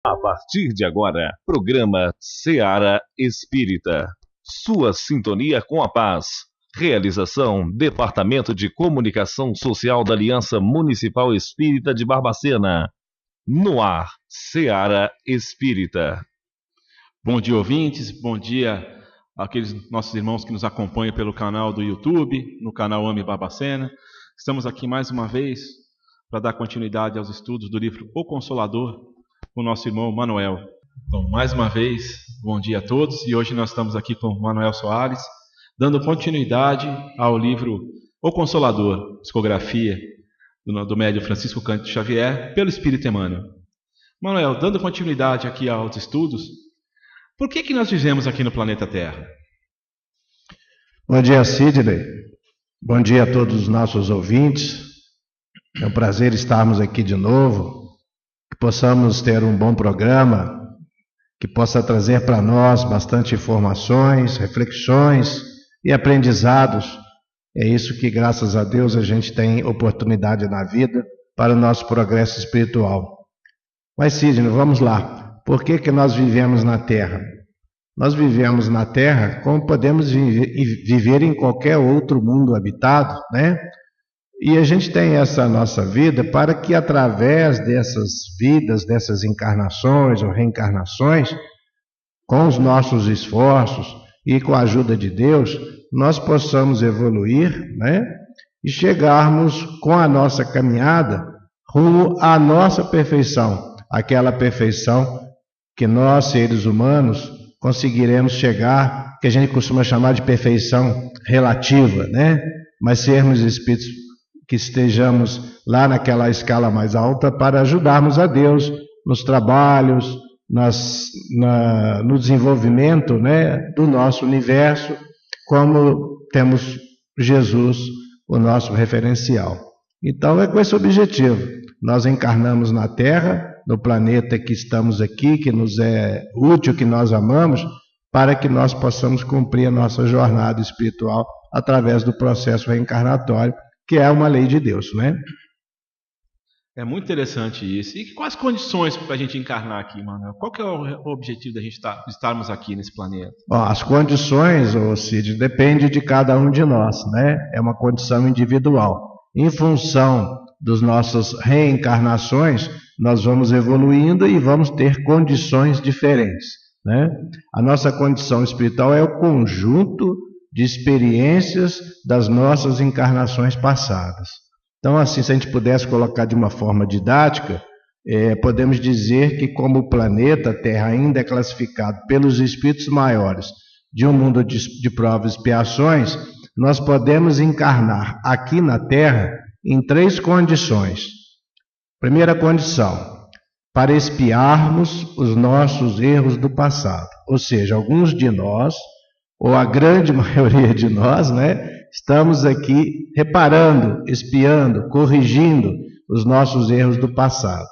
A partir de agora, programa Seara Espírita. Sua sintonia com a paz. Realização: Departamento de Comunicação Social da Aliança Municipal Espírita de Barbacena. No ar, Seara Espírita. Bom dia, ouvintes. Bom dia àqueles nossos irmãos que nos acompanham pelo canal do YouTube, no canal AME Barbacena. Estamos aqui mais uma vez para dar continuidade aos estudos do livro O Consolador, com o nosso irmão Manuel. Então, mais uma vez, bom dia a todos. E hoje nós estamos aqui com o Manuel Soares, dando continuidade ao livro O Consolador, psicografia do médium Francisco Cândido Xavier, pelo Espírito Emmanuel. Manuel, dando continuidade aqui aos estudos, por que nós vivemos aqui no planeta Terra? Bom dia, Sidney. Bom dia a todos os nossos ouvintes. É um prazer estarmos aqui de novo. Que possamos ter um bom programa, que possa trazer para nós bastante informações, reflexões e aprendizados. É isso que, graças a Deus, a gente tem oportunidade na vida para o nosso progresso espiritual. Mas, Sidney, vamos lá. Por que nós vivemos na Terra? Nós vivemos na Terra como podemos viver em qualquer outro mundo habitado, né? E a gente tem essa nossa vida para que, através dessas vidas, dessas encarnações ou reencarnações, com os nossos esforços e com a ajuda de Deus, nós possamos evoluir, né? E chegarmos com a nossa caminhada rumo à nossa perfeição, aquela perfeição que nós, seres humanos, conseguiremos chegar, que a gente costuma chamar de perfeição relativa, né? Mas sermos espíritos que estejamos lá naquela escala mais alta para ajudarmos a Deus nos trabalhos, no desenvolvimento, né, do nosso universo, como temos Jesus, o nosso referencial. Então é com esse objetivo. Nós encarnamos na Terra, no planeta que estamos aqui, que nos é útil, que nós amamos, para que nós possamos cumprir a nossa jornada espiritual através do processo reencarnatório, que é uma lei de Deus, né? É muito interessante isso. E quais condições para a gente encarnar aqui, Manuel? Qual que é o objetivo da gente estarmos aqui nesse planeta? Bom, as condições, Cid, depende de cada um de nós, né? É uma condição individual. Em função das nossas reencarnações, nós vamos evoluindo e vamos ter condições diferentes, né? A nossa condição espiritual é o conjunto de experiências das nossas encarnações passadas. Então, assim, se a gente pudesse colocar de uma forma didática, podemos dizer que, como o planeta Terra ainda é classificado pelos espíritos maiores de um mundo de provas e expiações, nós podemos encarnar aqui na Terra em 3 condições. Primeira condição, para expiarmos os nossos erros do passado, ou seja, alguns de nós, ou a grande maioria de nós, né, estamos aqui reparando, expiando, corrigindo os nossos erros do passado.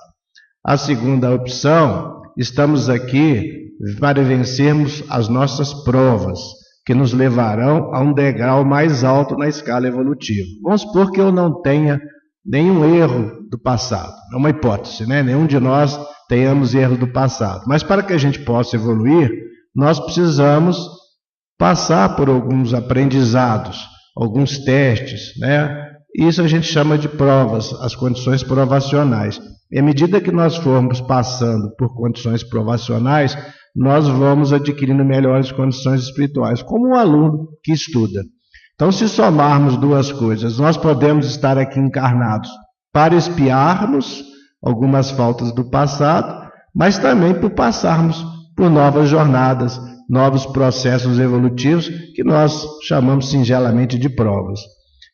A segunda opção, estamos aqui para vencermos as nossas provas, que nos levarão a um degrau mais alto na escala evolutiva. Vamos supor que eu não tenha nenhum erro do passado, é uma hipótese, né? Nenhum de nós tenhamos erros do passado. Mas para que a gente possa evoluir, nós precisamos passar por alguns aprendizados, alguns testes, né? Isso a gente chama de provas, as condições provacionais. E à medida que nós formos passando por condições provacionais, nós vamos adquirindo melhores condições espirituais, como um aluno que estuda. Então, se somarmos 2 coisas, nós podemos estar aqui encarnados para expiarmos algumas faltas do passado, mas também por passarmos por novas jornadas, novos processos evolutivos que nós chamamos singelamente de provas.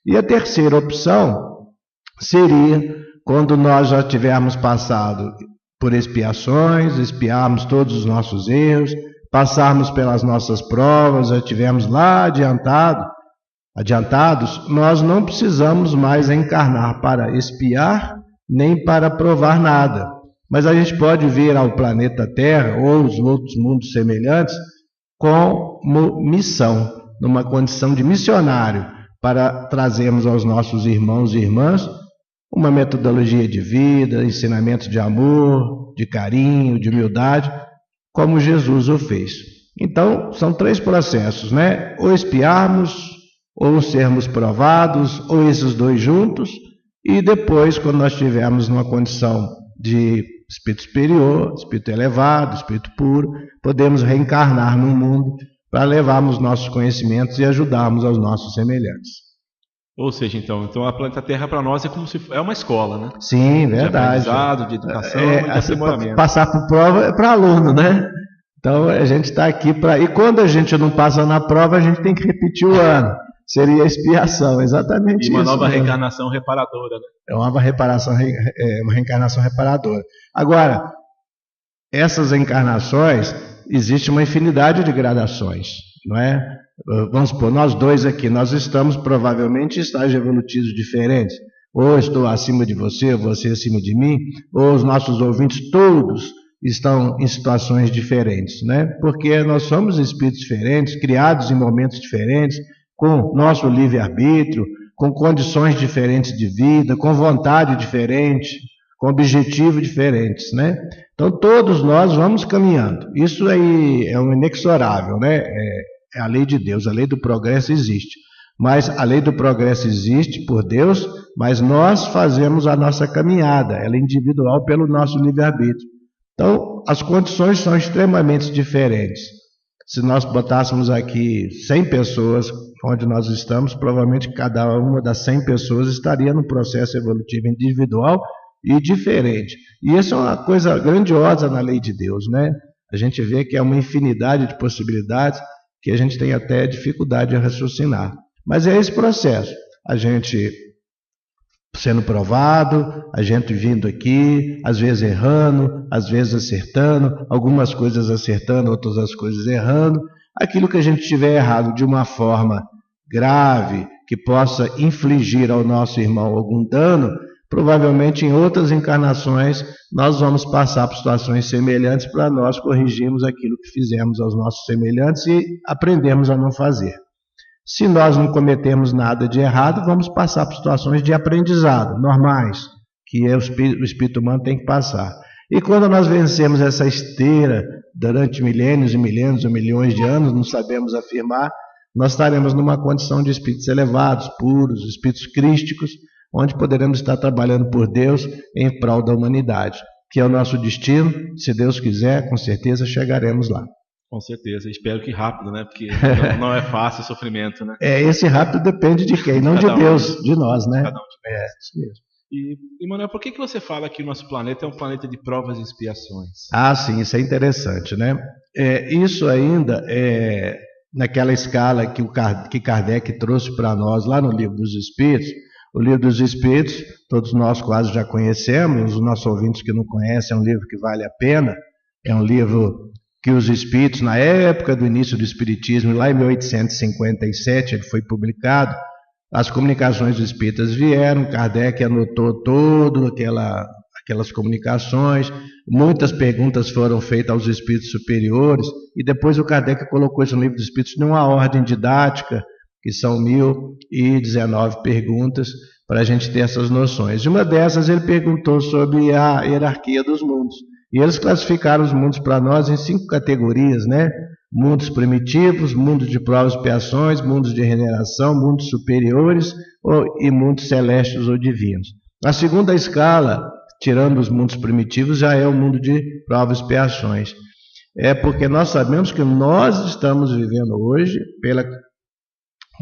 E a terceira opção seria quando nós já tivermos passado por expiações, expiarmos todos os nossos erros, passarmos pelas nossas provas, já tivermos lá adiantados, nós não precisamos mais encarnar para expiar nem para provar nada. Mas a gente pode vir ao planeta Terra ou os outros mundos semelhantes como missão, numa condição de missionário, para trazermos aos nossos irmãos e irmãs uma metodologia de vida, ensinamento de amor, de carinho, de humildade, como Jesus o fez. Então, são 3 processos, né? Ou expiarmos, ou sermos provados, ou esses 2 juntos, e depois, quando nós estivermos numa condição de espírito superior, espírito elevado, espírito puro, podemos reencarnar no mundo para levarmos nossos conhecimentos e ajudarmos aos nossos semelhantes. Ou seja, então a planeta Terra para nós é como se é uma escola, né? Sim, verdade. De aprendizado, de educação e de aprimoramento. Passar por prova é para aluno, né? Então a gente está aqui para... E quando a gente não passa na prova, a gente tem que repetir o ano. Seria a expiação, exatamente isso. E uma nova reencarnação reparadora, né? É uma reencarnação reparadora. Agora, essas encarnações, existe uma infinidade de gradações, não é? Vamos supor, nós 2 aqui, nós estamos provavelmente em estágios evolutivos diferentes. Ou estou acima de você, ou você acima de mim, ou os nossos ouvintes todos estão em situações diferentes, né? Porque nós somos espíritos diferentes, criados em momentos diferentes, com nosso livre-arbítrio, com condições diferentes de vida, com vontade diferente, com objetivos diferentes, né? Então todos nós vamos caminhando. Isso aí é um inexorável, né? É a lei de Deus, a lei do progresso existe. Mas a lei do progresso existe por Deus, mas nós fazemos a nossa caminhada, ela é individual pelo nosso livre-arbítrio. Então as condições são extremamente diferentes. Se nós botássemos aqui 100 pessoas onde nós estamos, provavelmente cada uma das 100 pessoas estaria num processo evolutivo individual e diferente. E isso é uma coisa grandiosa na lei de Deus, né? A gente vê que é uma infinidade de possibilidades que a gente tem até dificuldade de raciocinar. Mas é esse processo, a gente sendo provado, a gente vindo aqui, às vezes errando, às vezes acertando, algumas coisas acertando, outras as coisas errando. Aquilo que a gente tiver errado de uma forma grave, que possa infligir ao nosso irmão algum dano, provavelmente em outras encarnações nós vamos passar por situações semelhantes para nós corrigirmos aquilo que fizemos aos nossos semelhantes e aprendermos a não fazer. Se nós não cometemos nada de errado, vamos passar por situações de aprendizado normais, que o espírito humano tem que passar. E quando nós vencemos essa esteira durante milênios e milênios ou milhões de anos, não sabemos afirmar, nós estaremos numa condição de espíritos elevados, puros, espíritos crísticos, onde poderemos estar trabalhando por Deus em prol da humanidade, que é o nosso destino. Se Deus quiser, com certeza chegaremos lá. Com certeza, espero que rápido, né? Porque não é fácil o sofrimento, né? Esse rápido depende de quem? Não de Deus, de nós, né? Cada um de nós. Isso mesmo. E Manuel, por que você fala que o nosso planeta é um planeta de provas e expiações? Ah, sim, isso é interessante, né? Isso ainda é naquela escala que Kardec trouxe para nós lá no Livro dos Espíritos. O Livro dos Espíritos, todos nós quase já conhecemos, os nossos ouvintes que não conhecem, é um livro que vale a pena, é um livro que os espíritos, na época do início do espiritismo, lá em 1857, ele foi publicado, as comunicações dos espíritas vieram, Kardec anotou todas aquelas comunicações, muitas perguntas foram feitas aos espíritos superiores, e depois o Kardec colocou isso no Livro dos Espíritos numa ordem didática, que são 1019 perguntas, para a gente ter essas noções. E uma dessas ele perguntou sobre a hierarquia dos mundos. E eles classificaram os mundos para nós em 5 categorias, né? Mundos primitivos, mundos de provas e expiações, mundos de regeneração, mundos superiores e mundos celestes ou divinos. A segunda escala, tirando os mundos primitivos, já é o mundo de provas e expiações. É porque nós sabemos que nós estamos vivendo hoje, pelas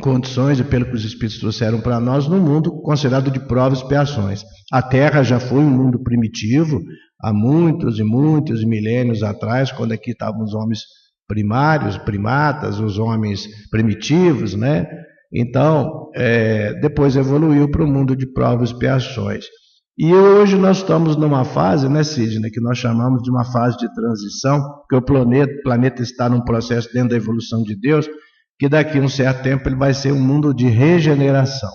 condições e pelo que os espíritos trouxeram para nós, no mundo considerado de provas e expiações. A Terra já foi um mundo primitivo, há muitos e muitos milênios atrás, quando aqui estavam os homens primários, primatas, os homens primitivos, né? Então, depois evoluiu para o mundo de provas e expiações. E hoje nós estamos numa fase, né, Sidney, que nós chamamos de uma fase de transição, porque o planeta está num processo dentro da evolução de Deus, que daqui a um certo tempo ele vai ser um mundo de regeneração.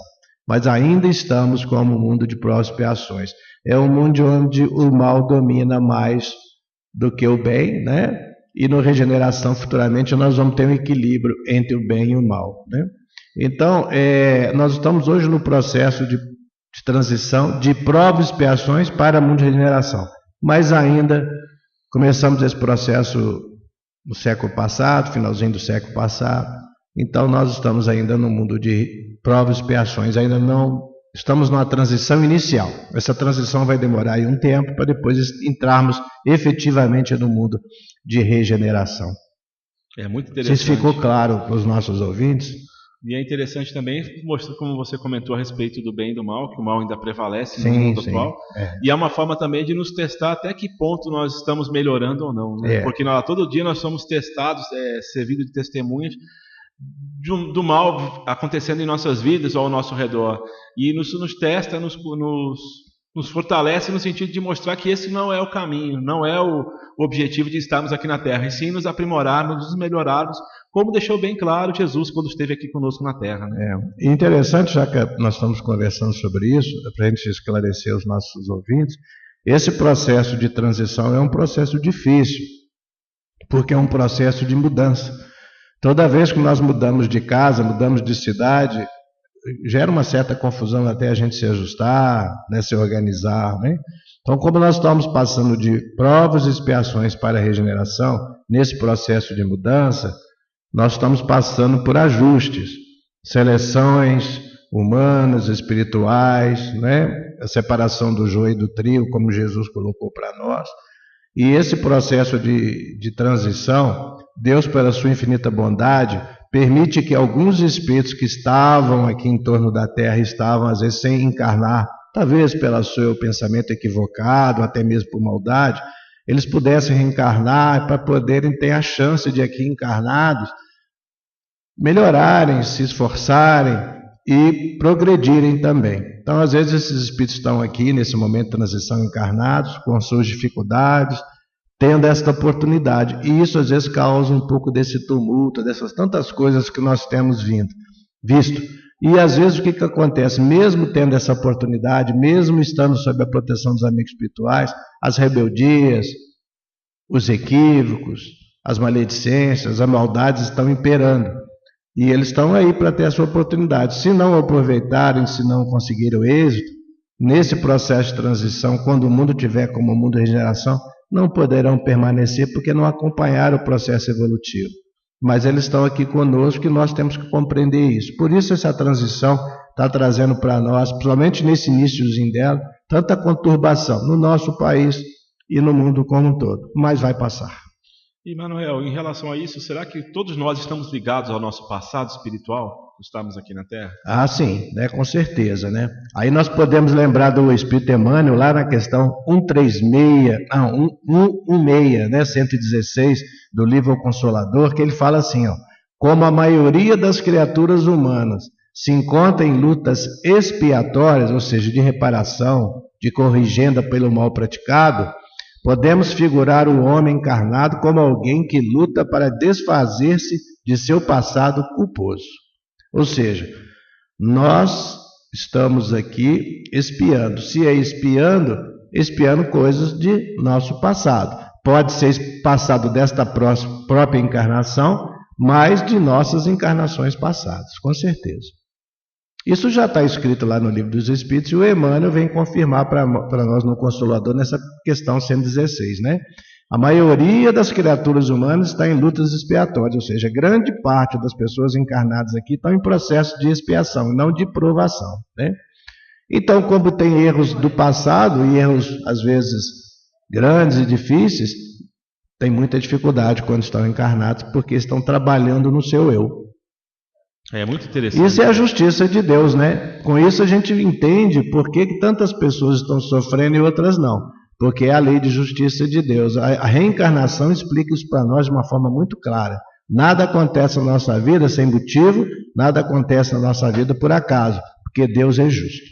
Mas ainda estamos como um mundo de provas e expiações. É um mundo onde o mal domina mais do que o bem, né? E na regeneração, futuramente, nós vamos ter um equilíbrio entre o bem e o mal, né? Então, nós estamos hoje no processo de transição de provas e expiações para o mundo de regeneração. mas ainda começamos esse processo no século passado, finalzinho do século passado, então nós estamos ainda no mundo de provas e expiações, ainda não estamos numa transição inicial. Essa transição vai demorar aí um tempo para depois entrarmos efetivamente no mundo de regeneração. É muito interessante. Se ficou claro para os nossos ouvintes? E é interessante também mostrar, como você comentou a respeito do bem e do mal, que o mal ainda prevalece no mundo atual. E é uma forma também de nos testar até que ponto nós estamos melhorando ou não. Né? Porque todo dia nós somos testados, servidos de testemunhas do mal acontecendo em nossas vidas ou ao nosso redor. E isso nos testa, nos fortalece no sentido de mostrar que esse não é o caminho, não é o objetivo de estarmos aqui na Terra, e sim nos aprimorarmos, nos melhorarmos, como deixou bem claro Jesus quando esteve aqui conosco na Terra. Né? Interessante, já que nós estamos conversando sobre isso, para a gente esclarecer os nossos ouvintes, esse processo de transição é um processo difícil, porque é um processo de mudança. Toda vez que nós mudamos de casa, mudamos de cidade, gera uma certa confusão até a gente se ajustar, né, se organizar, né? Então, como nós estamos passando de provas e expiações para a regeneração, nesse processo de mudança, nós estamos passando por ajustes, seleções humanas, espirituais, né? A separação do joio e do trigo, como Jesus colocou para nós. E esse processo de transição, Deus, pela sua infinita bondade, permite que alguns espíritos que estavam aqui em torno da Terra, estavam às vezes sem encarnar, talvez pelo seu pensamento equivocado, até mesmo por maldade, eles pudessem reencarnar para poderem ter a chance de aqui encarnados melhorarem, se esforçarem e progredirem também. Então, às vezes, esses espíritos estão aqui nesse momento de transição encarnados, com suas dificuldades, tendo esta oportunidade. E isso, às vezes, causa um pouco desse tumulto, dessas tantas coisas que nós temos visto. E, às vezes, o que acontece? Mesmo tendo essa oportunidade, mesmo estando sob a proteção dos amigos espirituais, as rebeldias, os equívocos, as maledicências, as maldades estão imperando. E eles estão aí para ter a sua oportunidade. Se não aproveitarem, se não conseguirem o êxito, nesse processo de transição, quando o mundo tiver como o mundo de regeneração, não poderão permanecer porque não acompanharam o processo evolutivo. Mas eles estão aqui conosco e nós temos que compreender isso. Por isso essa transição está trazendo para nós, principalmente nesse iníciozinho dela, tanta conturbação no nosso país e no mundo como um todo. Mas vai passar. E, Manuel, em relação a isso, será que todos nós estamos ligados ao nosso passado espiritual? Estamos aqui na Terra? Ah, sim, né, com certeza, né? Aí nós podemos lembrar do Espírito Emmanuel, lá na questão 116, né, 116, do livro O Consolador, que ele fala assim, ó, como a maioria das criaturas humanas se encontra em lutas expiatórias, ou seja, de reparação, de corrigenda pelo mal praticado, podemos figurar o homem encarnado como alguém que luta para desfazer-se de seu passado culposo. Ou seja, nós estamos aqui espiando. Se é espiando coisas de nosso passado. Pode ser passado desta própria encarnação, mas de nossas encarnações passadas, com certeza. Isso já está escrito lá no Livro dos Espíritos e o Emmanuel vem confirmar para nós no Consolador nessa questão 116, né? A maioria das criaturas humanas está em lutas expiatórias, ou seja, grande parte das pessoas encarnadas aqui estão em processo de expiação, não de provação, né? Então, como tem erros do passado e erros, às vezes, grandes e difíceis, tem muita dificuldade quando estão encarnados, porque estão trabalhando no seu eu. É muito interessante. Isso é a justiça de Deus, né? Com isso a gente entende por que tantas pessoas estão sofrendo e outras não. Porque é a lei de justiça de Deus. A reencarnação explica isso para nós de uma forma muito clara. Nada acontece na nossa vida sem motivo, nada acontece na nossa vida por acaso, porque Deus é justo.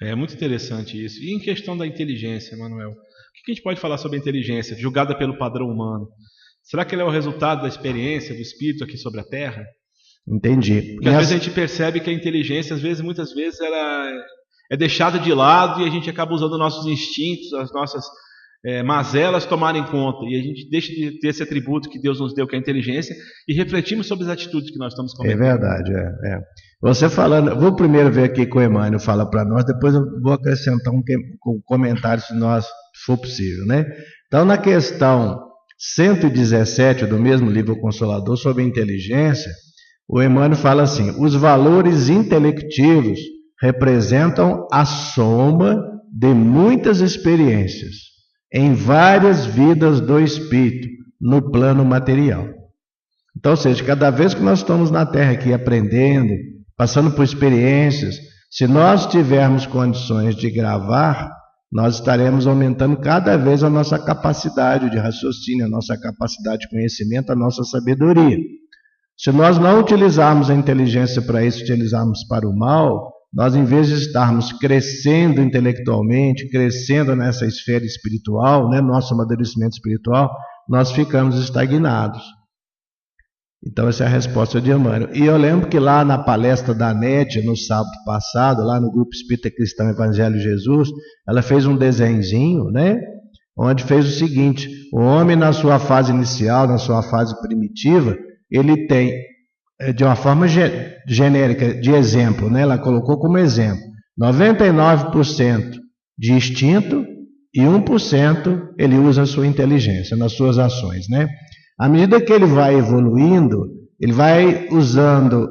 É muito interessante isso. E em questão da inteligência, Manuel, o que a gente pode falar sobre a inteligência, julgada pelo padrão humano? Será que ela é o resultado da experiência do espírito aqui sobre a Terra? Entendi. Porque às vezes a gente percebe que a inteligência, muitas vezes, ela é deixada de lado e a gente acaba usando nossos instintos, as nossas mazelas tomarem conta. E a gente deixa de ter esse atributo que Deus nos deu, que é a inteligência, e refletimos sobre as atitudes que nós estamos cometendo. É verdade, Você falando, vou primeiro ver aqui que o Emmanuel fala para nós, depois eu vou acrescentar um comentário se for possível, né? Então, na questão 117 do mesmo livro Consolador sobre a inteligência, o Emmanuel fala assim: os valores intelectivos representam a soma de muitas experiências em várias vidas do espírito no plano material. Então, ou seja, cada vez que nós estamos na Terra aqui aprendendo, passando por experiências, se nós tivermos condições de gravar, nós estaremos aumentando cada vez a nossa capacidade de raciocínio, a nossa capacidade de conhecimento, a nossa sabedoria. Se nós não utilizarmos a inteligência para isso, utilizarmos para o mal, nós, em vez de estarmos crescendo intelectualmente, crescendo nessa esfera espiritual, né, nosso amadurecimento espiritual, nós ficamos estagnados. Então, essa é a resposta de Emmanuel. E eu lembro que lá na palestra da NET, no sábado passado, lá no Grupo Espírita Cristão Evangelho Jesus, ela fez um desenhozinho, né, onde fez o seguinte: o homem, na sua fase inicial, na sua fase primitiva, ele tem, de uma forma genérica, de exemplo, né, ela colocou como exemplo, 99% de instinto e 1% ele usa a sua inteligência nas suas ações, né? À medida que ele vai evoluindo, ele vai usando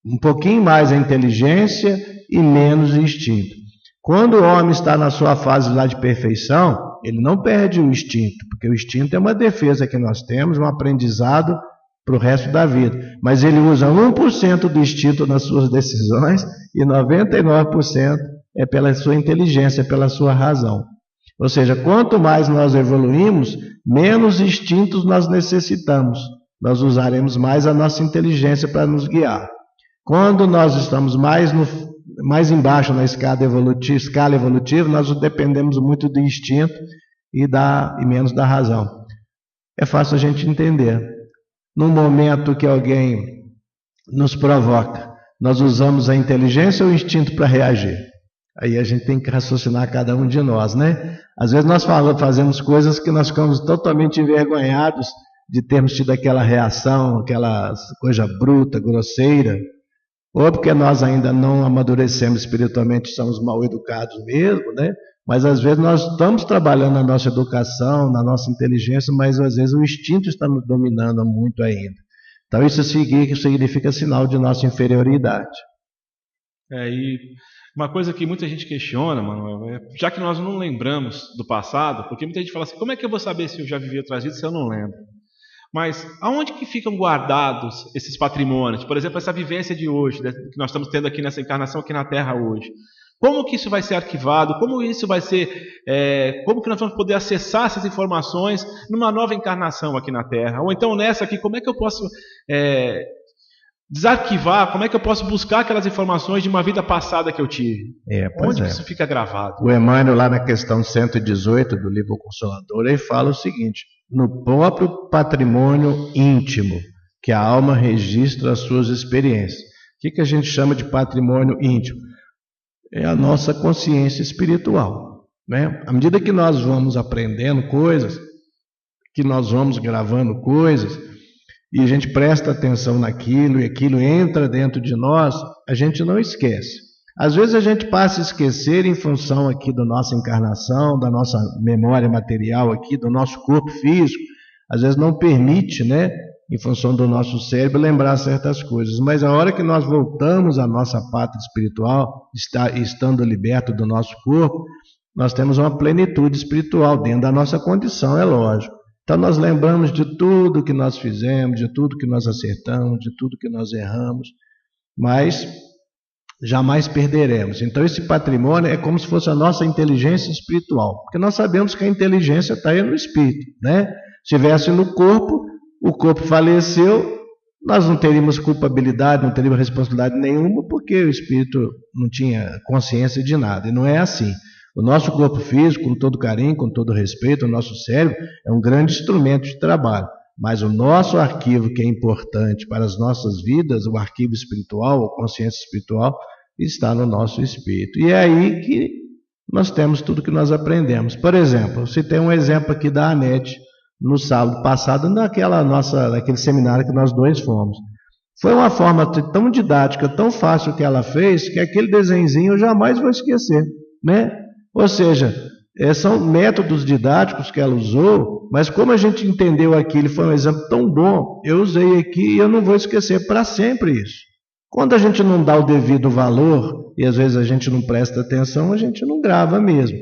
um pouquinho mais a inteligência e menos o instinto. Quando o homem está na sua fase lá de perfeição, ele não perde o instinto, porque o instinto é uma defesa que nós temos, um aprendizado para o resto da vida. Mas ele usa 1% do instinto nas suas decisões e 99% é pela sua inteligência, pela sua razão. Ou seja, quanto mais nós evoluímos, menos instintos nós necessitamos. Nós usaremos mais a nossa inteligência para nos guiar. Quando nós estamos mais embaixo na escala evolutiva, nós dependemos muito do instinto e menos da razão. É fácil a gente entender. No momento que alguém nos provoca, nós usamos a inteligência ou o instinto para reagir? Aí a gente tem que raciocinar cada um de nós, né? Às vezes nós fazemos coisas que nós ficamos totalmente envergonhados de termos tido aquela reação, aquela coisa bruta, grosseira, ou porque nós ainda não amadurecemos espiritualmente, somos mal educados mesmo, né? Mas às vezes nós estamos trabalhando na nossa educação, na nossa inteligência, mas às vezes o instinto está nos dominando muito ainda. Então isso significa sinal de nossa inferioridade. E uma coisa que muita gente questiona, Manuel, já que nós não lembramos do passado, porque muita gente fala assim: como é que eu vou saber se eu já vivi outras vidas se eu não lembro? Mas aonde que ficam guardados esses patrimônios? Por exemplo, essa vivência de hoje, que nós estamos tendo aqui nessa encarnação aqui na Terra hoje. Como que isso vai ser arquivado? Como isso vai ser? Como que nós vamos poder acessar essas informações numa nova encarnação aqui na Terra? Ou então nessa aqui, como é que eu posso desarquivar? Como é que eu posso buscar aquelas informações de uma vida passada que eu tive? Onde isso fica gravado? O Emmanuel, lá na questão 118 do livro Consolador, ele fala o seguinte: no próprio patrimônio íntimo, que a alma registra as suas experiências. O que a gente chama de patrimônio íntimo? É a nossa consciência espiritual, né? À medida que nós vamos aprendendo coisas, que nós vamos gravando coisas, e a gente presta atenção naquilo, e aquilo entra dentro de nós, a gente não esquece. Às vezes a gente passa a esquecer em função aqui da nossa encarnação, da nossa memória material aqui, do nosso corpo físico, às vezes não permite, né, em função do nosso cérebro, lembrar certas coisas. Mas a hora que nós voltamos à nossa pátria espiritual, estando liberto do nosso corpo, nós temos uma plenitude espiritual dentro da nossa condição, é lógico. Então nós lembramos de tudo que nós fizemos, de tudo que nós acertamos, de tudo que nós erramos, mas jamais perderemos. Então esse patrimônio é como se fosse a nossa inteligência espiritual, porque nós sabemos que a inteligência está aí no espírito, né? Se estivesse no corpo, o corpo faleceu, nós não teríamos culpabilidade, não teríamos responsabilidade nenhuma, porque o espírito não tinha consciência de nada, e não é assim. O nosso corpo físico, com todo carinho, com todo respeito, o nosso cérebro é um grande instrumento de trabalho, mas o nosso arquivo, que é importante para as nossas vidas, o arquivo espiritual, a consciência espiritual, está no nosso espírito. E é aí que nós temos tudo que nós aprendemos. Por exemplo, você tem um exemplo aqui da Anete, no sábado passado, naquele seminário que nós dois fomos. Foi uma forma tão didática, tão fácil que ela fez, que aquele desenhozinho eu jamais vou esquecer, né? Ou seja, são métodos didáticos que ela usou, mas como a gente entendeu aquilo, foi um exemplo tão bom, eu usei aqui e eu não vou esquecer para sempre isso. Quando a gente não dá o devido valor, e às vezes a gente não presta atenção, a gente não grava mesmo.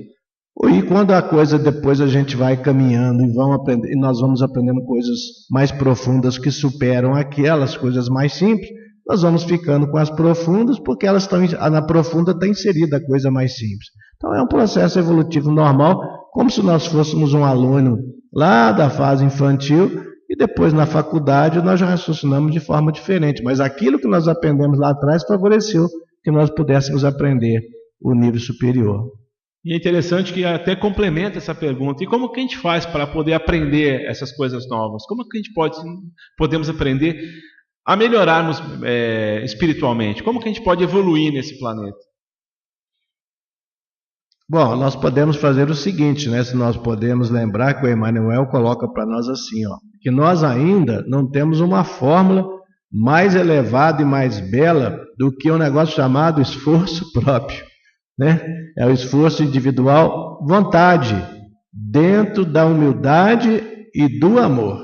E quando a coisa depois a gente vai caminhando e nós vamos aprendendo coisas mais profundas que superam aquelas coisas mais simples, nós vamos ficando com as profundas, porque elas estão na profunda está inserida a coisa mais simples. Então é um processo evolutivo normal, como se nós fôssemos um aluno lá da fase infantil e depois na faculdade nós já raciocinamos de forma diferente. Mas aquilo que nós aprendemos lá atrás favoreceu que nós pudéssemos aprender o nível superior. E é interessante que até complementa essa pergunta. E como que a gente faz para poder aprender essas coisas novas? Como que a gente podemos aprender a melhorarmos espiritualmente? Como que a gente pode evoluir nesse planeta? Bom, nós podemos fazer o seguinte, né? Se nós podemos lembrar que o Emmanuel coloca para nós assim, ó, que nós ainda não temos uma fórmula mais elevada e mais bela do que um negócio chamado esforço próprio, né? É o esforço individual, vontade, dentro da humildade e do amor,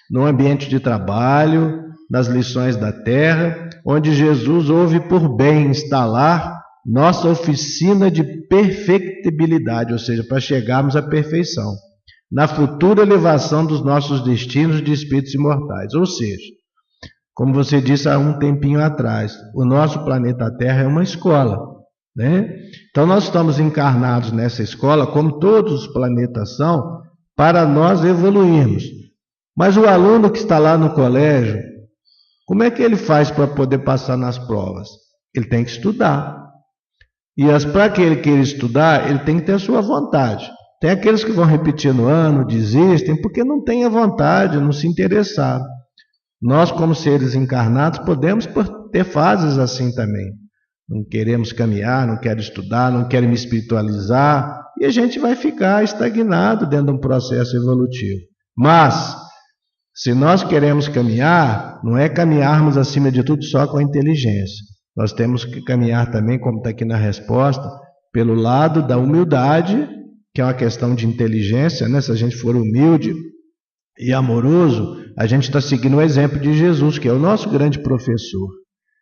no ambiente de trabalho, nas lições da terra, onde Jesus houve por bem instalar nossa oficina de perfectibilidade, ou seja, para chegarmos à perfeição, na futura elevação dos nossos destinos de espíritos imortais. Ou seja, como você disse há um tempinho atrás, o nosso planeta Terra é uma escola, né? Então nós estamos encarnados nessa escola, como todos os planetas são, para nós evoluirmos. Mas o aluno que está lá no colégio, como é que ele faz para poder passar nas provas? Ele tem que estudar. E para que ele queira estudar, ele tem que ter a sua vontade. Tem aqueles que vão repetir no ano, desistem, porque não têm a vontade, não se interessaram. Nós, como seres encarnados, podemos ter fases assim também. Não queremos caminhar, não quero estudar, não quero me espiritualizar, e a gente vai ficar estagnado dentro de um processo evolutivo. Mas, se nós queremos caminhar, não é caminharmos acima de tudo só com a inteligência. Nós temos que caminhar também, como está aqui na resposta, pelo lado da humildade, que é uma questão de inteligência, né? Se a gente for humilde e amoroso, a gente está seguindo o exemplo de Jesus, que é o nosso grande professor.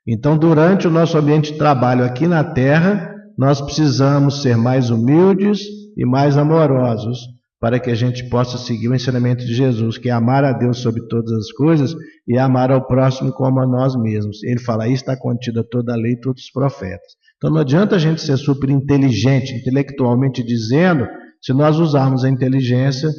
Então, durante o nosso ambiente de trabalho aqui na Terra, nós precisamos ser mais humildes e mais amorosos, para que a gente possa seguir o ensinamento de Jesus, que é amar a Deus sobre todas as coisas e amar ao próximo como a nós mesmos. Ele fala, aí está contida toda a lei e todos os profetas. Então não adianta a gente ser super inteligente, intelectualmente dizendo, se nós usarmos a inteligência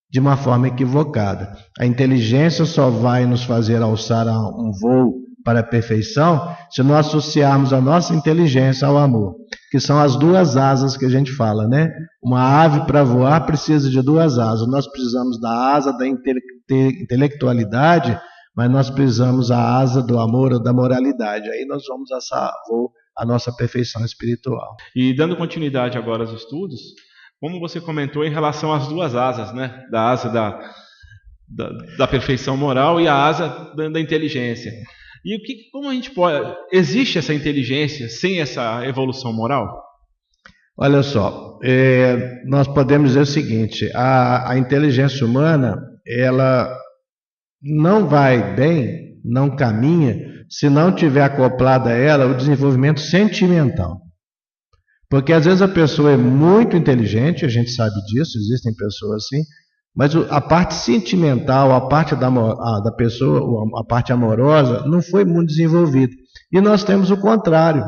de uma forma equivocada. A inteligência só vai nos fazer alçar a um voo para a perfeição se nós associarmos a nossa inteligência ao amor, que são as duas asas que a gente fala, né? Uma ave para voar precisa de duas asas. Nós precisamos da asa da intelectualidade, mas nós precisamos da asa do amor ou da moralidade. Aí nós vamos alçar a nossa perfeição espiritual. E dando continuidade agora aos estudos, como você comentou em relação às duas asas, né? Da asa da perfeição moral e a asa da inteligência. E como a gente pode... Existe essa inteligência sem essa evolução moral? Olha só, nós podemos dizer o seguinte, a inteligência humana, ela não vai bem, não caminha, se não tiver acoplada a ela o desenvolvimento sentimental. Porque às vezes a pessoa é muito inteligente, a gente sabe disso, existem pessoas assim, mas a parte sentimental, a parte da pessoa, a parte amorosa, não foi muito desenvolvida. E nós temos o contrário.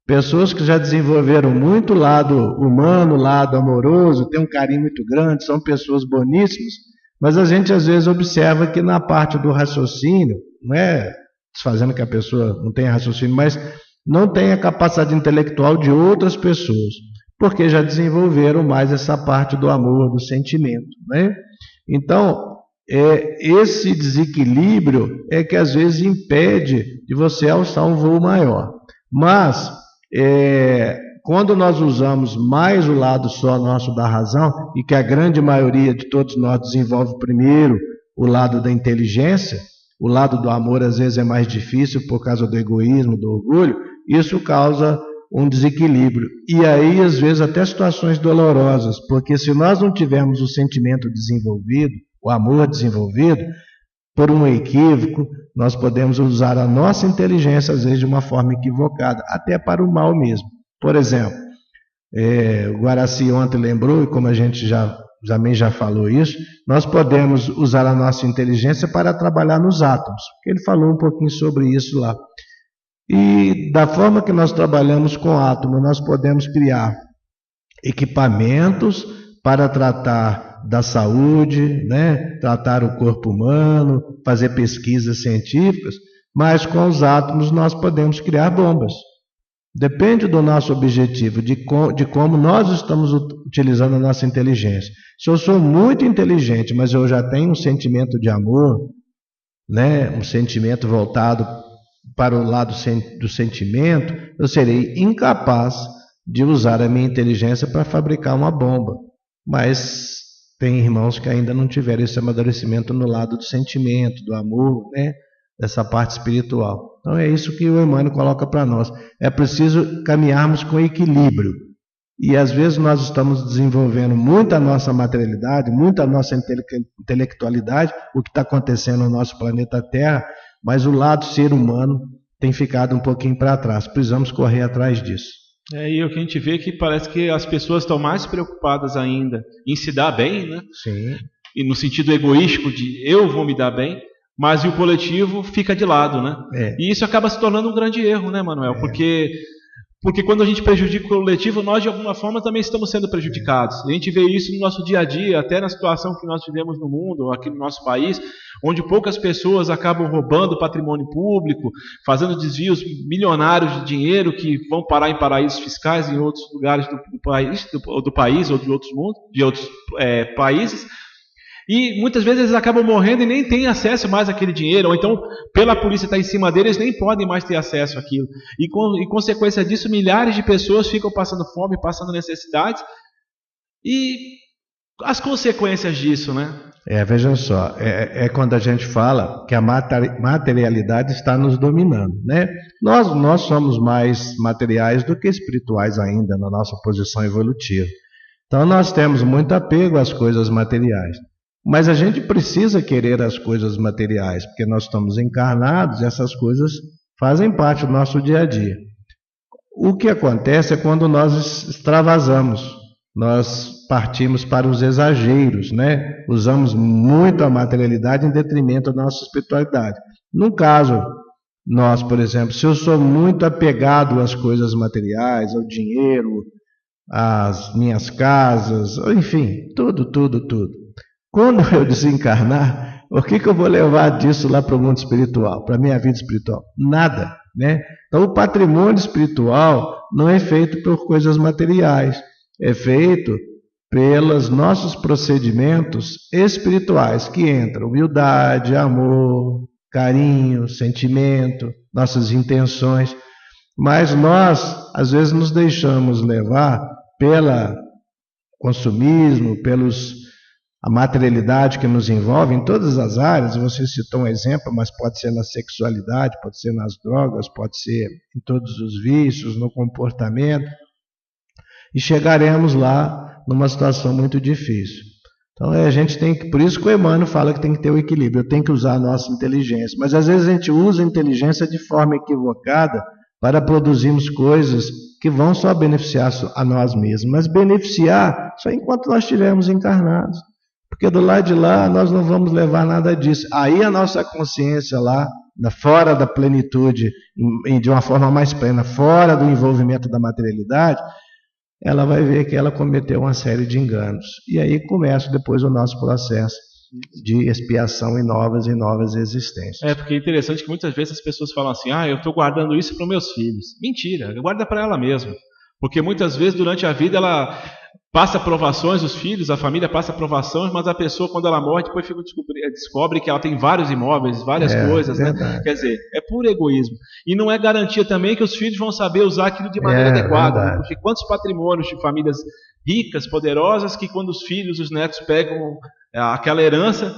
Pessoas que já desenvolveram muito o lado humano, o lado amoroso, têm um carinho muito grande, são pessoas boníssimas, mas a gente às vezes observa que na parte do raciocínio, não é desfazendo que a pessoa não tenha raciocínio, mas não tem a capacidade intelectual de outras pessoas, porque já desenvolveram mais essa parte do amor, do sentimento, né? Então, esse desequilíbrio é que às vezes impede de você alçar um voo maior. Mas, quando nós usamos mais o lado só nosso da razão, e que a grande maioria de todos nós desenvolve primeiro o lado da inteligência, o lado do amor às vezes é mais difícil por causa do egoísmo, do orgulho, isso causa um desequilíbrio. E aí, às vezes, até situações dolorosas, porque se nós não tivermos o sentimento desenvolvido, o amor desenvolvido, por um equívoco, nós podemos usar a nossa inteligência, às vezes, de uma forma equivocada, até para o mal mesmo. Por exemplo, o Guaraci ontem lembrou, e como a gente também já falou isso, nós podemos usar a nossa inteligência para trabalhar nos átomos, porque ele falou um pouquinho sobre isso lá. E da forma que nós trabalhamos com átomo, nós podemos criar equipamentos para tratar da saúde, né? Tratar o corpo humano, fazer pesquisas científicas, mas com os átomos nós podemos criar bombas. Depende do nosso objetivo, de como nós estamos utilizando a nossa inteligência. Se eu sou muito inteligente, mas eu já tenho um sentimento de amor, né? Um sentimento voltado para o lado do sentimento, eu serei incapaz de usar a minha inteligência para fabricar uma bomba. Mas tem irmãos que ainda não tiveram esse amadurecimento no lado do sentimento, do amor, né? Dessa parte espiritual. Então é isso que o Emmanuel coloca para nós. É preciso caminharmos com equilíbrio. E às vezes nós estamos desenvolvendo muito a nossa materialidade, muito a nossa intelectualidade, o que está acontecendo no nosso planeta Terra, mas o lado ser humano tem ficado um pouquinho para trás. Precisamos correr atrás disso. E o que a gente vê é que parece que as pessoas estão mais preocupadas ainda em se dar bem, né? Sim. E no sentido egoístico de eu vou me dar bem, mas o coletivo fica de lado, né? E isso acaba se tornando um grande erro, né, Manuel? Porque quando a gente prejudica o coletivo, nós de alguma forma também estamos sendo prejudicados. A gente vê isso no nosso dia a dia, até na situação que nós vivemos no mundo, aqui no nosso país, onde poucas pessoas acabam roubando patrimônio público, fazendo desvios milionários de dinheiro que vão parar em paraísos fiscais em outros lugares do país ou de outros países. E muitas vezes eles acabam morrendo e nem têm acesso mais àquele dinheiro, ou então, pela polícia estar em cima deles, nem podem mais ter acesso àquilo. E consequência disso, milhares de pessoas ficam passando fome, passando necessidades. E as consequências disso, né? Vejam só, quando a gente fala que a materialidade está nos dominando, né? Nós somos mais materiais do que espirituais ainda, na nossa posição evolutiva. Então nós temos muito apego às coisas materiais. Mas a gente precisa querer as coisas materiais, porque nós estamos encarnados e essas coisas fazem parte do nosso dia a dia. O que acontece é quando nós extravasamos, nós partimos para os exageros, né? Usamos muito a materialidade em detrimento da nossa espiritualidade. No caso, nós, por exemplo, se eu sou muito apegado às coisas materiais, ao dinheiro, às minhas casas, enfim, tudo. Quando eu desencarnar, o que eu vou levar disso lá para o mundo espiritual, para a minha vida espiritual? Nada, né? Então o patrimônio espiritual não é feito por coisas materiais, é feito pelos nossos procedimentos espirituais, que entram humildade, amor, carinho, sentimento, nossas intenções. Mas nós, às vezes, nos deixamos levar pelo consumismo, a materialidade que nos envolve em todas as áreas. Você citou um exemplo, mas pode ser na sexualidade, pode ser nas drogas, pode ser em todos os vícios, no comportamento. E chegaremos lá numa situação muito difícil. Então a gente tem que, por isso que o Emmanuel fala que tem que ter o equilíbrio, eu tenho que usar a nossa inteligência. Mas às vezes a gente usa a inteligência de forma equivocada para produzirmos coisas que vão só beneficiar a nós mesmos, mas beneficiar só enquanto nós estivermos encarnados. Porque do lado de lá nós não vamos levar nada disso. Aí a nossa consciência lá, fora da plenitude, de uma forma mais plena, fora do envolvimento da materialidade, ela vai ver que ela cometeu uma série de enganos. E aí começa depois o nosso processo de expiação em novas existências. Porque é interessante que muitas vezes as pessoas falam assim, eu estou guardando isso para os meus filhos. Mentira, guarda para ela mesma. Porque muitas vezes durante a vida ela passa provações, os filhos, a família passa provações, mas a pessoa, quando ela morre, depois descobre que ela tem vários imóveis, várias coisas, né? Quer dizer, é puro egoísmo. E não é garantia também que os filhos vão saber usar aquilo de maneira adequada, né? Porque quantos patrimônios de famílias ricas, poderosas, que quando os filhos, os netos pegam aquela herança,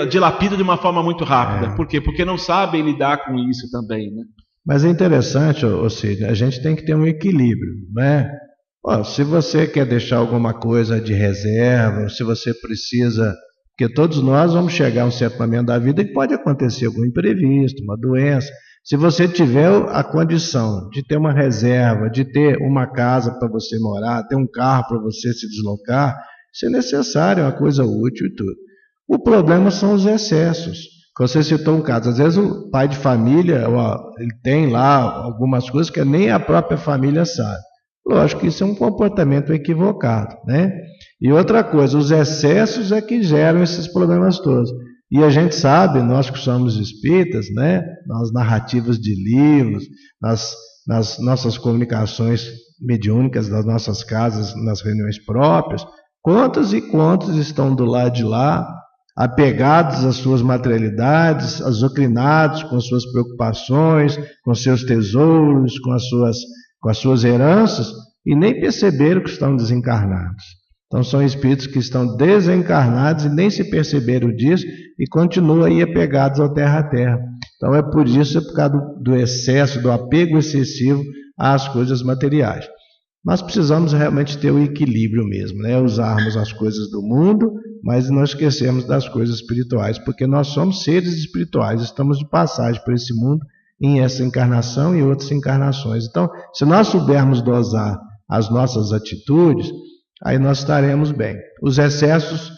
dilapidam de uma forma muito rápida. Por quê? Porque não sabem lidar com isso também, né? Mas é interessante, Cid, a gente tem que ter um equilíbrio, né? Se você quer deixar alguma coisa de reserva, se você precisa, porque todos nós vamos chegar a um certo momento da vida que pode acontecer algum imprevisto, uma doença. Se você tiver a condição de ter uma reserva, de ter uma casa para você morar, ter um carro para você se deslocar, isso é necessário, é uma coisa útil e tudo. O problema são os excessos. Você citou um caso, às vezes o pai de família, ele tem lá algumas coisas que nem a própria família sabe. Lógico que isso é um comportamento equivocado, né? E outra coisa, os excessos é que geram esses problemas todos. E a gente sabe, nós que somos espíritas, né? Nas narrativas de livros, nas nossas comunicações mediúnicas das nossas casas, nas reuniões próprias, quantos e quantos estão do lado de lá, apegados às suas materialidades, azucrinados com as suas preocupações, com seus tesouros, com as suas heranças, e nem perceberam que estão desencarnados. Então são espíritos que estão desencarnados e nem se perceberam disso e continuam aí apegados ao terra a terra. Então é por isso, é por causa do excesso, do apego excessivo às coisas materiais. Nós precisamos realmente ter o equilíbrio mesmo, né? Usarmos as coisas do mundo, mas não esquecemos das coisas espirituais, porque nós somos seres espirituais, estamos de passagem por esse mundo, em essa encarnação e outras encarnações. Então, se nós soubermos dosar as nossas atitudes, aí nós estaremos bem. Os excessos,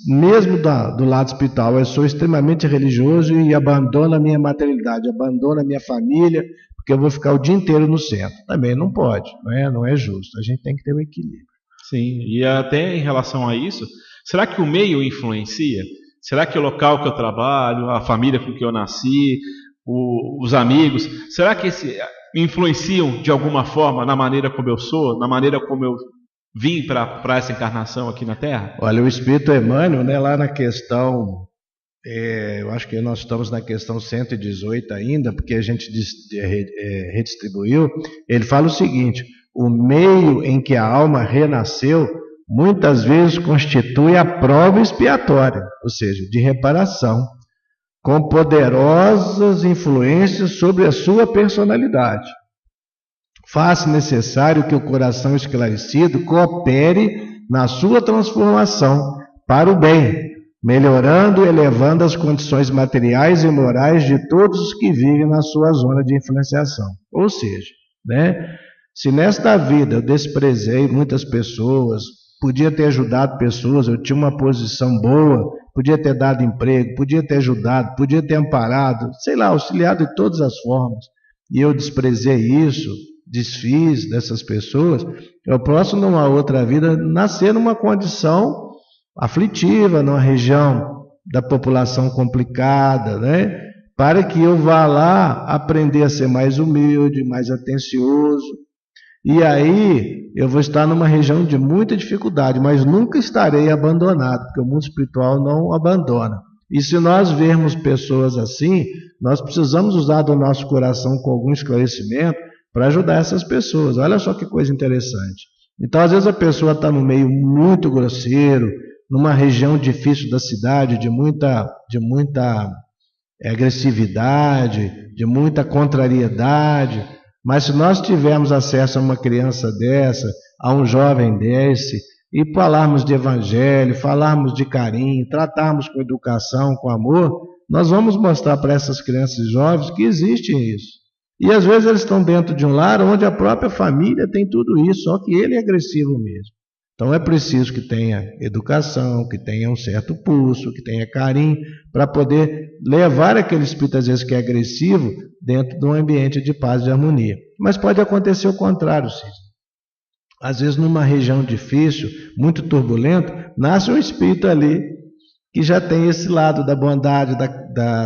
mesmo do lado espiritual, eu sou extremamente religioso e abandono a minha materialidade, abandono a minha família, porque eu vou ficar o dia inteiro no centro. Também não pode, não é justo. A gente tem que ter um equilíbrio. Sim, e até em relação a isso, será que o meio influencia? Será que o local que eu trabalho, a família com que eu nasci, os amigos, será que influenciam de alguma forma na maneira como eu sou, na maneira como eu vim para essa encarnação aqui na Terra? Olha, o Espírito Emmanuel, né, lá na questão, eu acho que nós estamos na questão 118 ainda, porque a gente redistribuiu, ele fala o seguinte: o meio em que a alma renasceu muitas vezes constitui a prova expiatória, ou seja, de reparação, com poderosas influências sobre a sua personalidade. Faz necessário que o coração esclarecido coopere na sua transformação para o bem, melhorando e elevando as condições materiais e morais de todos os que vivem na sua zona de influenciação. Ou seja, né, se nesta vida eu desprezei muitas pessoas, podia ter ajudado pessoas, eu tinha uma posição boa, podia ter dado emprego, podia ter ajudado, podia ter amparado, sei lá, auxiliado de todas as formas, e eu desprezei isso, desfiz dessas pessoas, eu posso numa outra vida nascer numa condição aflitiva, numa região da população complicada, né? Para que eu vá lá aprender a ser mais humilde, mais atencioso, e aí eu vou estar numa região de muita dificuldade, mas nunca estarei abandonado, porque o mundo espiritual não abandona. E se nós vermos pessoas assim, nós precisamos usar do nosso coração com algum esclarecimento para ajudar essas pessoas. Olha só que coisa interessante. Então, às vezes a pessoa está no meio muito grosseiro, numa região difícil da cidade, de muita agressividade, de muita contrariedade. Mas se nós tivermos acesso a uma criança dessa, a um jovem desse, e falarmos de evangelho, falarmos de carinho, tratarmos com educação, com amor, nós vamos mostrar para essas crianças e jovens que existe isso. E às vezes eles estão dentro de um lar onde a própria família tem tudo isso, só que ele é agressivo mesmo. Então é preciso que tenha educação, que tenha um certo pulso, que tenha carinho, para poder levar aquele espírito, às vezes, que é agressivo, dentro de um ambiente de paz e harmonia. Mas pode acontecer o contrário, Cid. Às vezes, numa região difícil, muito turbulenta, nasce um espírito ali que já tem esse lado da bondade,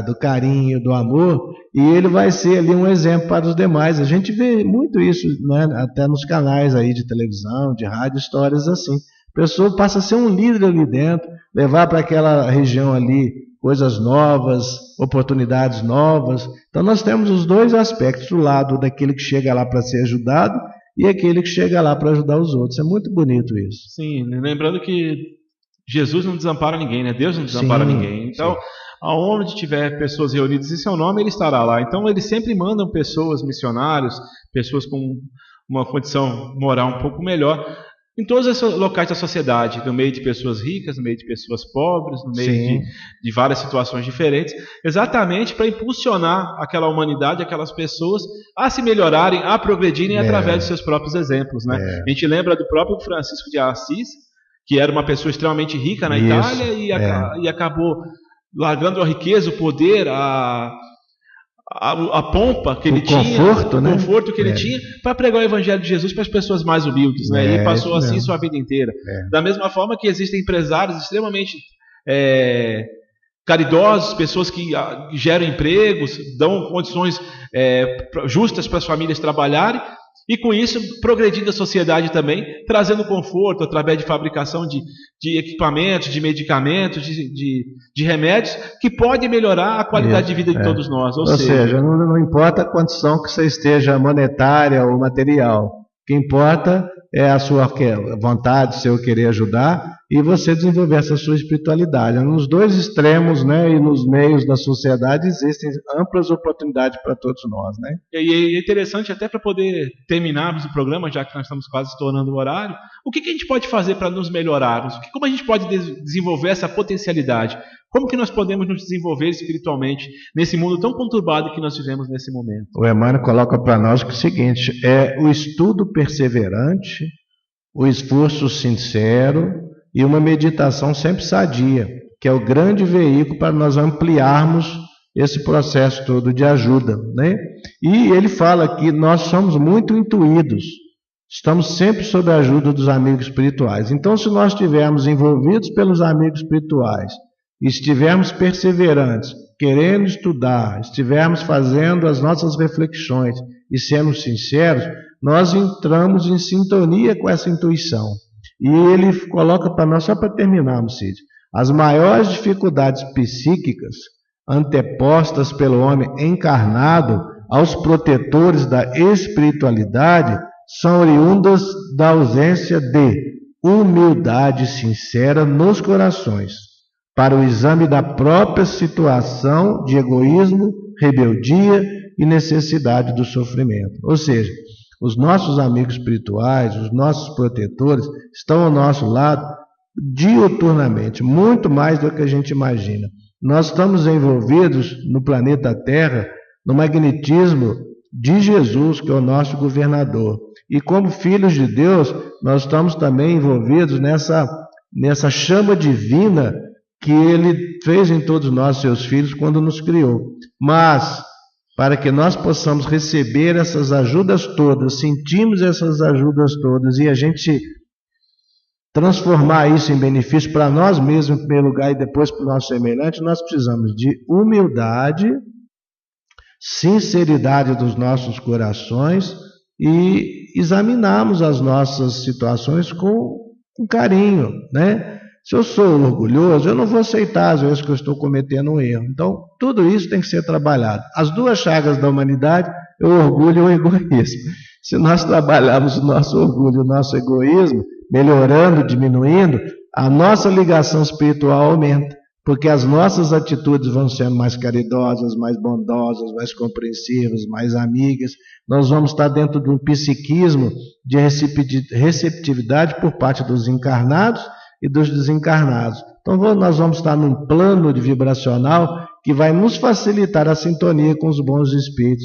do carinho, do amor, e ele vai ser ali um exemplo para os demais. A gente vê muito isso, né, até nos canais aí de televisão, de rádio, histórias assim. A pessoa passa a ser um líder ali dentro, levar para aquela região ali coisas novas, oportunidades novas. Então nós temos os dois aspectos, o lado daquele que chega lá para ser ajudado e aquele que chega lá para ajudar os outros. É muito bonito isso. Sim, lembrando que Jesus não desampara ninguém, né? Deus não desampara ninguém. Então, aonde tiver pessoas reunidas em seu nome, ele estará lá. Então, eles sempre mandam pessoas, missionários, pessoas com uma condição moral um pouco melhor, em todos os locais da sociedade, no meio de pessoas ricas, no meio de pessoas pobres, no meio de várias situações diferentes, exatamente para impulsionar aquela humanidade, aquelas pessoas a se melhorarem, a progredirem através dos seus próprios exemplos, né? A gente lembra do próprio Francisco de Assis, que era uma pessoa extremamente rica na Itália e acabou largando a riqueza, o poder, a pompa que ele tinha, o conforto que ele tinha, para pregar o Evangelho de Jesus para as pessoas mais humildes, né? E passou assim sua vida inteira. Da mesma forma que existem empresários extremamente caridosos, pessoas que geram empregos, dão condições justas para as famílias trabalharem, e com isso progredindo a sociedade também, trazendo conforto através de fabricação de equipamentos, de medicamentos, de remédios, que pode melhorar a qualidade de vida de todos nós. Ou seja, não importa a condição que você esteja, monetária ou material. O que importa é a sua vontade, seu querer ajudar, e você desenvolver essa sua espiritualidade. Nos dois extremos, né, e nos meios da sociedade existem amplas oportunidades para todos nós, né? E é interessante, até para poder terminarmos o programa, já que nós estamos quase estourando o horário, o que a gente pode fazer para nos melhorarmos? Como a gente pode desenvolver essa potencialidade? Como que nós podemos nos desenvolver espiritualmente nesse mundo tão conturbado que nós vivemos nesse momento? O Emmanuel coloca para nós que é o seguinte: é o estudo perseverante, o esforço sincero e uma meditação sempre sadia, que é o grande veículo para nós ampliarmos esse processo todo de ajuda, né? E ele fala que nós somos muito intuídos, estamos sempre sob a ajuda dos amigos espirituais. Então, se nós estivermos envolvidos pelos amigos espirituais, estivermos perseverantes, querendo estudar, estivermos fazendo as nossas reflexões e sermos sinceros, nós entramos em sintonia com essa intuição. E ele coloca para nós, só para terminarmos, Cid, as maiores dificuldades psíquicas antepostas pelo homem encarnado aos protetores da espiritualidade são oriundas da ausência de humildade sincera nos corações, para o exame da própria situação de egoísmo, rebeldia e necessidade do sofrimento. Ou seja, os nossos amigos espirituais, os nossos protetores, estão ao nosso lado diuturnamente, muito mais do que a gente imagina. Nós estamos envolvidos no planeta Terra, no magnetismo de Jesus, que é o nosso governador. E como filhos de Deus, nós estamos também envolvidos nessa chama divina que Ele fez em todos nós, seus filhos, quando nos criou. Mas, para que nós possamos receber essas ajudas todas, sentimos essas ajudas todas e a gente transformar isso em benefício para nós mesmos, em primeiro lugar, e depois para o nosso semelhante, nós precisamos de humildade, sinceridade dos nossos corações e examinarmos as nossas situações com carinho, né? Se eu sou orgulhoso, eu não vou aceitar às vezes que eu estou cometendo um erro. Então, tudo isso tem que ser trabalhado. As duas chagas da humanidade é o orgulho e o egoísmo. Se nós trabalharmos o nosso orgulho e o nosso egoísmo, melhorando, diminuindo, a nossa ligação espiritual aumenta, porque as nossas atitudes vão sendo mais caridosas, mais bondosas, mais compreensivas, mais amigas. Nós vamos estar dentro de um psiquismo de receptividade por parte dos encarnados e dos desencarnados. Então nós vamos estar num plano de vibracional que vai nos facilitar a sintonia com os bons espíritos.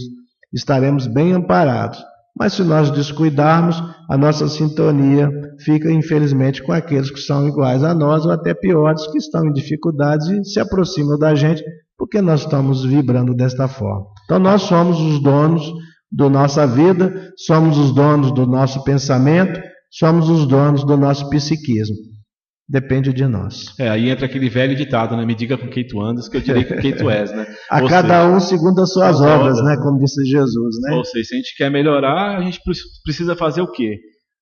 Estaremos bem amparados. Mas se nós descuidarmos, a nossa sintonia fica, infelizmente, com aqueles que são iguais a nós ou até piores, que estão em dificuldades e se aproximam da gente porque nós estamos vibrando desta forma. Então nós somos os donos da nossa vida, somos os donos do nosso pensamento, somos os donos do nosso psiquismo. depende de nós. Aí entra aquele velho ditado, né? Me diga com quem tu andas, que eu direi com quem tu és, né? A cada um segundo as suas obras, né? Como disse Jesus, né? Ou seja, se a gente quer melhorar, a gente precisa fazer o quê?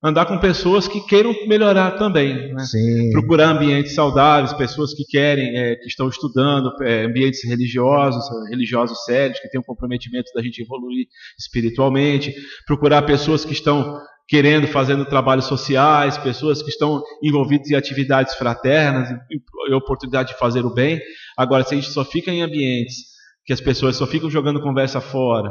Andar com pessoas que queiram melhorar também, né? Sim. Procurar ambientes saudáveis, pessoas que querem, que estão estudando, ambientes religiosos sérios, que têm um comprometimento da gente evoluir espiritualmente. Procurar pessoas que estão fazendo trabalhos sociais, pessoas que estão envolvidas em atividades fraternas, e oportunidade de fazer o bem. Agora, se a gente só fica em ambientes que as pessoas só ficam jogando conversa fora,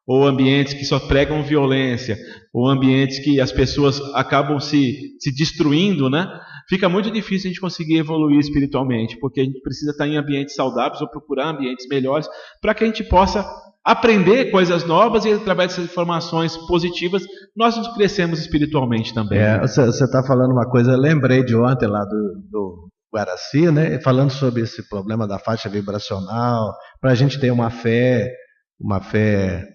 ou ambientes que só pregam violência, ou ambientes que as pessoas acabam se destruindo, né? Fica muito difícil a gente conseguir evoluir espiritualmente, porque a gente precisa estar em ambientes saudáveis ou procurar ambientes melhores para que a gente possa aprender coisas novas e através dessas informações positivas nós nos crescemos espiritualmente também. Você está falando uma coisa, eu lembrei de ontem lá do Guaraci, né? Falando sobre esse problema da faixa vibracional, para a gente ter uma fé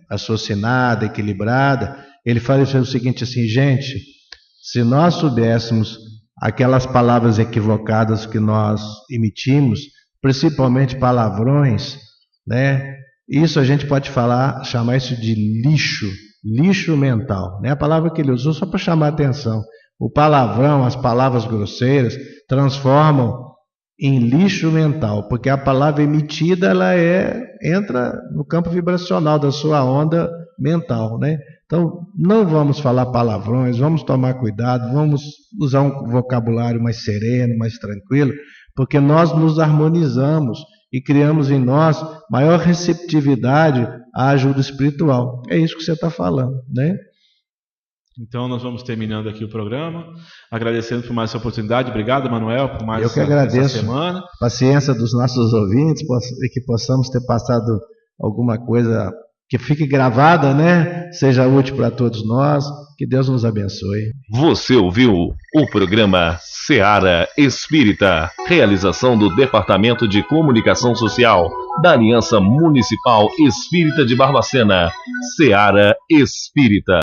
raciocinada, equilibrada. Ele fala o seguinte assim: gente, se nós soubéssemos aquelas palavras equivocadas que nós emitimos, principalmente palavrões, né? Isso a gente pode chamar isso de lixo mental, né? A palavra que ele usou só para chamar a atenção. O palavrão, as palavras grosseiras transformam em lixo mental, porque a palavra emitida entra no campo vibracional da sua onda mental, né? Então, não vamos falar palavrões, vamos tomar cuidado, vamos usar um vocabulário mais sereno, mais tranquilo, porque nós nos harmonizamos e criamos em nós maior receptividade à ajuda espiritual. É isso que você está falando, né? Então nós vamos terminando aqui o programa, agradecendo por mais essa oportunidade. Obrigado, Manuel, por mais essa semana. Paciência dos nossos ouvintes e que possamos ter passado alguma coisa que fique gravada, né? Seja útil para todos nós. Que Deus nos abençoe. Você ouviu o programa Seara Espírita, realização do Departamento de Comunicação Social da Aliança Municipal Espírita de Barbacena. Seara Espírita.